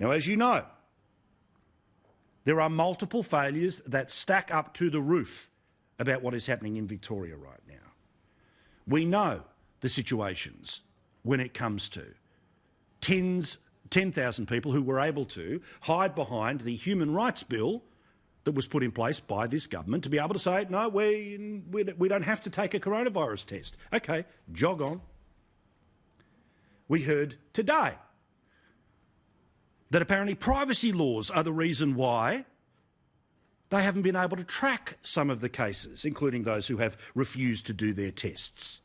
Now, as you know, there are multiple failures that stack up to the roof about what is happening in Victoria right now. We know the situations when it comes to 10,000 people who were able to hide behind the human rights bill that was put in place by this government to be able to say, no, we don't have to take a coronavirus test. OK, jog on. We heard today that apparently privacy laws are the reason why they haven't been able to track some of the cases, including those who have refused to do their tests.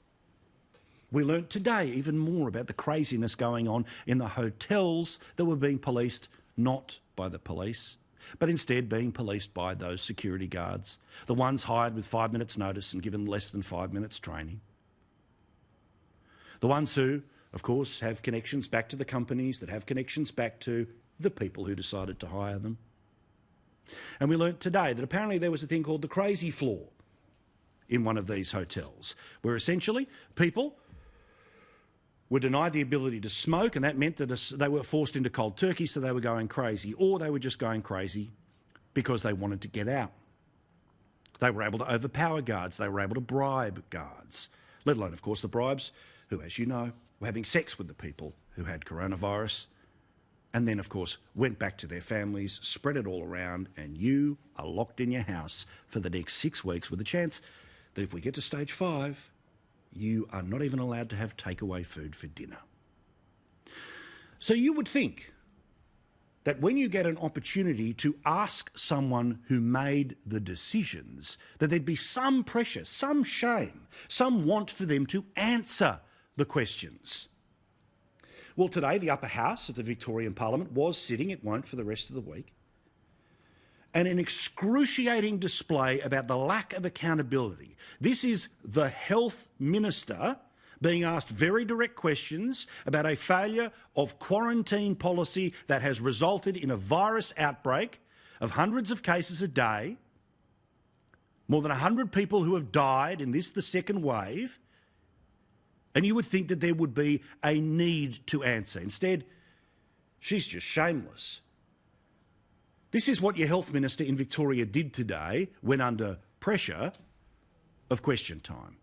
We learnt today even more about the craziness going on in the hotels that were being policed not by the police, but instead being policed by those security guards, the ones hired with 5 minutes' notice and given less than 5 minutes' training. The ones who, of course, have connections back to the companies that have connections back to the people who decided to hire them. And we learnt today that apparently there was a thing called the crazy floor in one of these hotels, where essentially people were denied the ability to smoke, and that meant that they were forced into cold turkey, so they were going crazy, or they were just going crazy because they wanted to get out. They were able to overpower guards, they were able to bribe guards, let alone, of course, the bribes who, as you know, were having sex with the people who had coronavirus, and then, of course, went back to their families, spread it all around, and you are locked in your house for the next 6 weeks with a chance that if we get to stage 5, you are not even allowed to have takeaway food for dinner. So you would think that when you get an opportunity to ask someone who made the decisions, that there'd be some pressure, some shame, some want for them to answer the questions. Well, today the upper house of the Victorian Parliament was sitting, it won't for the rest of the week, and an excruciating display about the lack of accountability. This is the health minister being asked very direct questions about a failure of quarantine policy that has resulted in a virus outbreak of hundreds of cases a day, more than 100 people who have died in this, the second wave, and you would think that there would be a need to answer. Instead, she's just shameless. This is what your health minister in Victoria did today when under pressure of question time.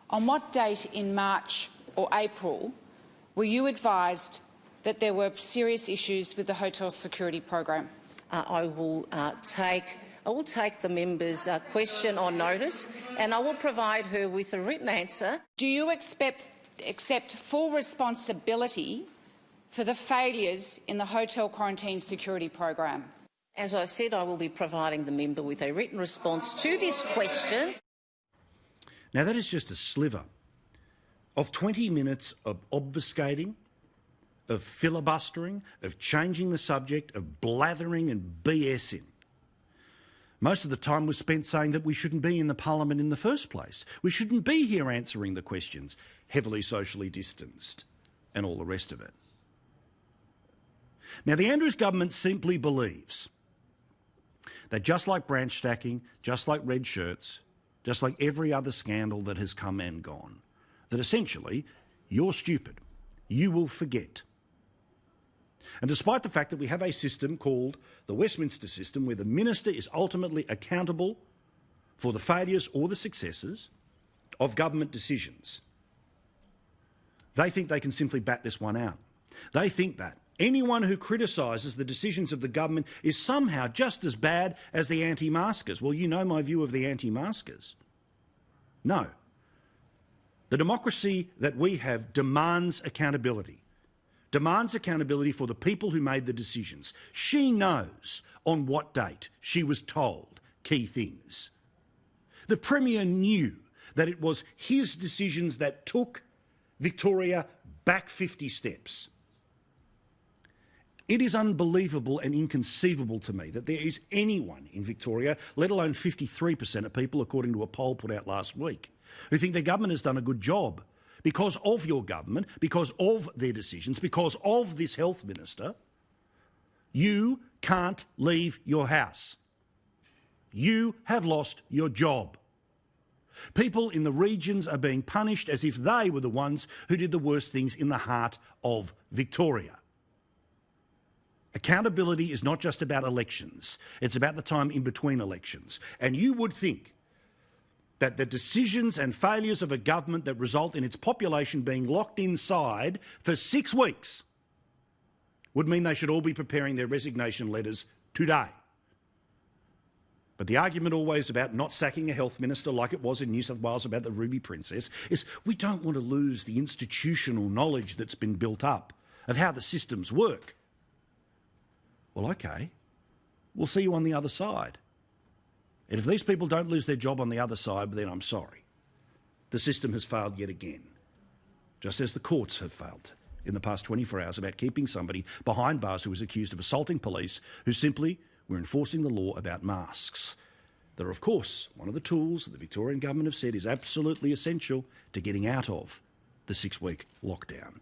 On what date in March or April were you advised that there were serious issues with the hotel security program? I will take the member's question on notice, and I will provide her with a written answer. Do you accept full responsibility for the failures in the hotel quarantine security program? As I said, I will be providing the member with a written response to this question. Now, that is just a sliver of 20 minutes of obfuscating, of filibustering, of changing the subject, of blathering and BSing. Most of the time was spent saying that we shouldn't be in the parliament in the first place. We shouldn't be here answering the questions, heavily socially distanced, and all the rest of it. Now, the Andrews government simply believes that just like branch stacking, just like red shirts, just like every other scandal that has come and gone, that essentially you're stupid, you will forget. And despite the fact that we have a system called the Westminster system where the minister is ultimately accountable for the failures or the successes of government decisions, they think they can simply bat this one out. They think that anyone who criticises the decisions of the government is somehow just as bad as the anti-maskers. Well, you know my view of the anti-maskers. No. The democracy that we have demands accountability for the people who made the decisions. She knows on what date she was told key things. The Premier knew that it was his decisions that took Victoria back 50 steps. It is unbelievable and inconceivable to me that there is anyone in Victoria, let alone 53% of people, according to a poll put out last week, who think their government has done a good job because of your government, because of their decisions, because of this health minister. You can't leave your house. You have lost your job. People in the regions are being punished as if they were the ones who did the worst things in the heart of Victoria. Accountability is not just about elections. It's about the time in between elections. And you would think that the decisions and failures of a government that result in its population being locked inside for 6 weeks would mean they should all be preparing their resignation letters today. But the argument always about not sacking a health minister, like it was in New South Wales about the Ruby Princess, is we don't want to lose the institutional knowledge that's been built up of how the systems work. Well, OK, we'll see you on the other side. And if these people don't lose their job on the other side, then I'm sorry. The system has failed yet again, just as the courts have failed in the past 24 hours about keeping somebody behind bars who was accused of assaulting police who simply were enforcing the law about masks. That are, of course, one of the tools that the Victorian government have said is absolutely essential to getting out of the 6-week lockdown.